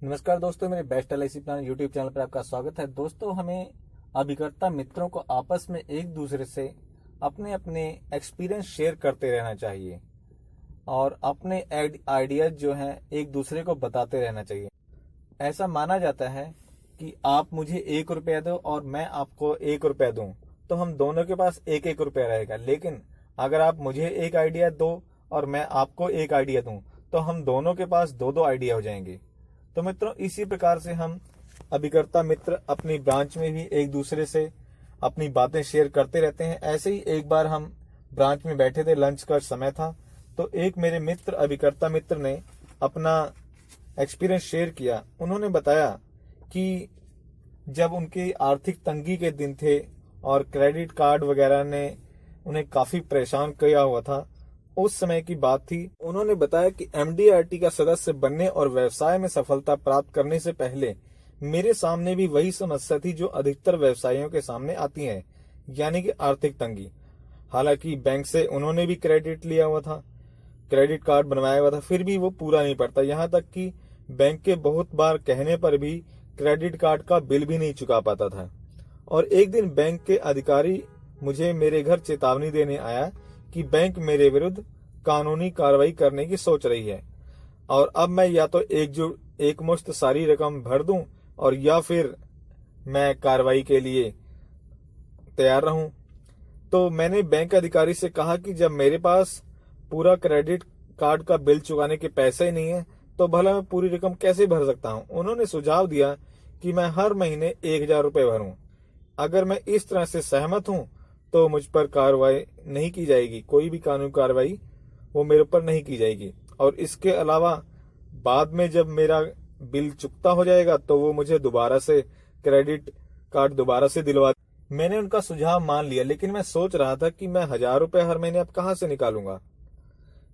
नमस्कार दोस्तों, मेरे best LIC plan YouTube channel पर आपका स्वागत है। दोस्तों, हमें अभिकर्ता मित्रों को आपस में एक दूसरे से अपने अपने एक्सपीरियंस शेयर करते रहना चाहिए और अपने आइडियाज जो हैं एक दूसरे को बताते रहना चाहिए। ऐसा माना जाता है कि आप मुझे 1 रुपया दो और मैं आपको 1 रुपया दूं तो हम दोनों के पास 1-1 रुपया रहेगा। लेकिन अगर आप मुझे एक आइडिया दो और मैं आपको एक आइडिया दूं तो हम दोनों के पास 2-2 आइडिया हो जाएंगे। तो मित्रों, इसी प्रकार से हम अभिकर्ता मित्र अपनी ब्रांच में भी एक दूसरे से अपनी बातें शेयर करते रहते हैं। ऐसे ही एक बार हम ब्रांच में बैठे थे, लंच का समय था, तो एक मेरे मित्र अभिकर्ता मित्र ने अपना एक्सपीरियंस शेयर किया। उन्होंने बताया कि जब उनकी आर्थिक तंगी के दिन थे और क्रेडिट कार्ड वगैरह ने उन्हें काफी परेशान किया हुआ था, उस समय की बात थी। उन्होंने बताया कि एमडीआरटी का सदस्य बनने और व्यवसाय में सफलता प्राप्त करने से पहले मेरे सामने भी वही समस्या थी जो अधिकतर व्यवसायियों के सामने आती है, यानी कि आर्थिक तंगी। हालांकि बैंक से उन्होंने भी क्रेडिट लिया हुआ था, क्रेडिट कार्ड बनवाया हुआ था, फिर भी वो पूरा नहीं पड़ता। यहाँ तक कि बैंक के बहुत बार कहने पर भी क्रेडिट कार्ड का बिल भी नहीं चुका पाता था। और एक दिन बैंक के अधिकारी मुझे मेरे घर चेतावनी देने आया कि बैंक मेरे विरुद्ध कानूनी कार्रवाई करने की सोच रही है और अब मैं या तो एक मुश्त सारी रकम भर दूं और या फिर मैं कार्रवाई के लिए तैयार रहूं। तो मैंने बैंक अधिकारी से कहा कि जब मेरे पास पूरा क्रेडिट कार्ड का बिल चुकाने के पैसे ही नहीं है तो भला मैं पूरी रकम कैसे भर सकता हूं। उन्होंने सुझाव दिया कि मैं हर महीने 1,000 रुपए भरूं। अगर मैं इस तरह से सहमत हूं तो मुझ पर कार्रवाई नहीं की जाएगी, कोई भी कानूनी कार्रवाई वो मेरे ऊपर नहीं की जाएगी। और इसके अलावा बाद में जब मेरा बिल चुकता हो जाएगा तो वो मुझे दोबारा से क्रेडिट कार्ड दोबारा से दिलवा। मैंने उनका सुझाव मान लिया, लेकिन मैं सोच रहा था कि मैं 1,000 रुपए हर महीने अब कहाँ से निकालूंगा,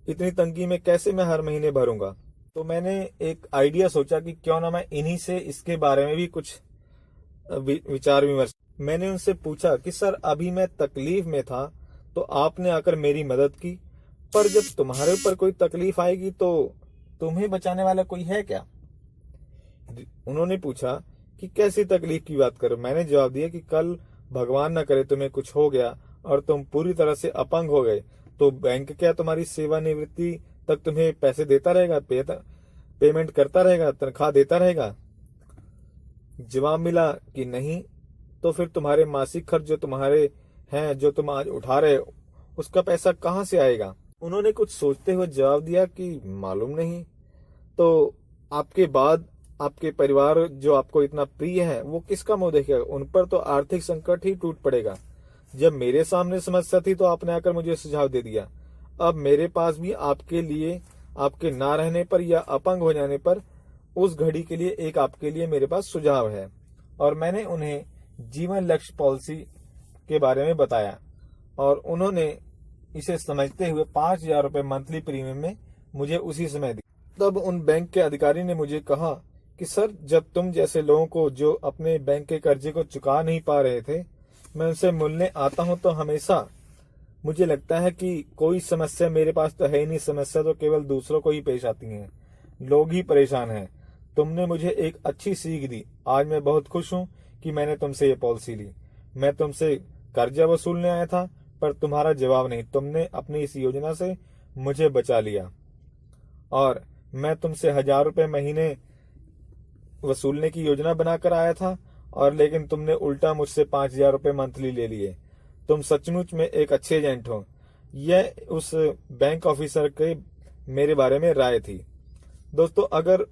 इतनी तंगी में कैसे मैं हर महीने भरूंगा। तो मैंने एक आइडिया सोचा कि क्यों ना मैं इन्हीं से इसके बारे में भी कुछ विचार विमर्श। मैंने उनसे पूछा कि सर, अभी मैं तकलीफ में था तो आपने आकर मेरी मदद की, पर जब तुम्हारे ऊपर कोई तकलीफ आएगी तो तुम्हें बचाने वाला कोई है क्या? उन्होंने पूछा कि कैसी तकलीफ की बात करो। मैंने जवाब दिया कि कल भगवान न करे तुम्हें कुछ हो गया और तुम पूरी तरह से अपंग हो गए तो बैंक क्या तुम्हारी सेवानिवृत्ति तक तुम्हें पैसे देता रहेगा, पेमेंट करता रहेगा, तनख्वाह देता रहेगा? जवाब मिला कि नहीं। तो फिर तुम्हारे मासिक खर्च जो तुम्हारे हैं, जो तुम आज उठा रहे हो, उसका पैसा कहाँ से आएगा? उन्होंने कुछ सोचते हुए जवाब दिया कि मालूम नहीं। तो आपके बाद आपके परिवार जो आपको इतना प्रिय है वो किसका मुंह देखेगा? उन पर तो आर्थिक संकट ही टूट पड़ेगा। जब मेरे सामने समस्या थी तो आपने आकर मुझे सुझाव दे दिया। अब मेरे पास भी आपके लिए, आपके ना रहने पर या अपंग हो जाने पर उस घड़ी के लिए एक आपके लिए मेरे पास सुझाव है। और मैंने उन्हें जीवन लक्ष्य पॉलिसी के बारे में बताया और उन्होंने इसे समझते हुए 5,000 रुपए मंथली प्रीमियम में मुझे उसी समय दी। तब उन बैंक के अधिकारी ने मुझे कहा कि सर, जब तुम जैसे लोगों को जो अपने बैंक के कर्जे को चुका नहीं पा रहे थे, मैं उनसे मिलने आता हूं तो हमेशा मुझे लगता है कि कोई समस्या मेरे पास तो है ही नहीं, समस्या तो केवल दूसरों को ही पेश आती है, लोग ही परेशान हैं। तुमने मुझे एक अच्छी सीख दी। आज मैं बहुत खुश हूं कि मैंने तुमसे ये पॉलिसी ली। मैं तुमसे कर्जा वसूलने आया था पर तुम्हारा जवाब नहीं, तुमने अपनी इस योजना से मुझे बचा लिया। और मैं तुमसे 1,000 रुपए महीने वसूलने की योजना बनाकर आया था और लेकिन तुमने उल्टा मुझसे 5,000 रुपए मंथली ले लिए। तुम सचमुच में एक अच्छे एजेंट हो। यह उस बैंक ऑफिसर के मेरे बारे में राय थी। दोस्तों, अगर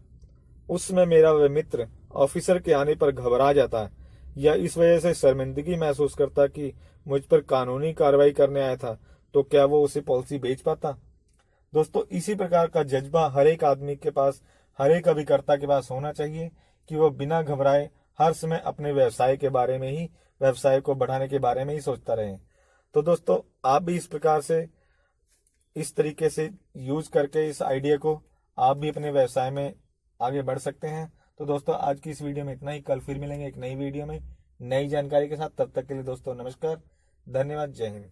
उसमें मेरा वह मित्र ऑफिसर के आने पर घबरा जाता या इस वजह से शर्मिंदगी महसूस करता कि मुझ पर कानूनी कार्रवाई करने आया था, तो क्या वो उसे पॉलिसी बेच पाता? दोस्तों, इसी प्रकार का जज्बा हर एक आदमी के पास, हर एक अभिकर्ता के पास होना चाहिए कि वो बिना घबराए हर समय अपने व्यवसाय के बारे में ही, व्यवसाय को बढ़ाने के बारे में ही सोचता रहे। तो दोस्तों, आप भी इस प्रकार से, इस तरीके से यूज करके इस आइडिया को आप भी अपने व्यवसाय में आगे बढ़ सकते हैं। तो दोस्तों, आज की इस वीडियो में इतना ही। कल फिर मिलेंगे एक नई वीडियो में नई जानकारी के साथ। तब तक के लिए दोस्तों नमस्कार, धन्यवाद, जय हिंद।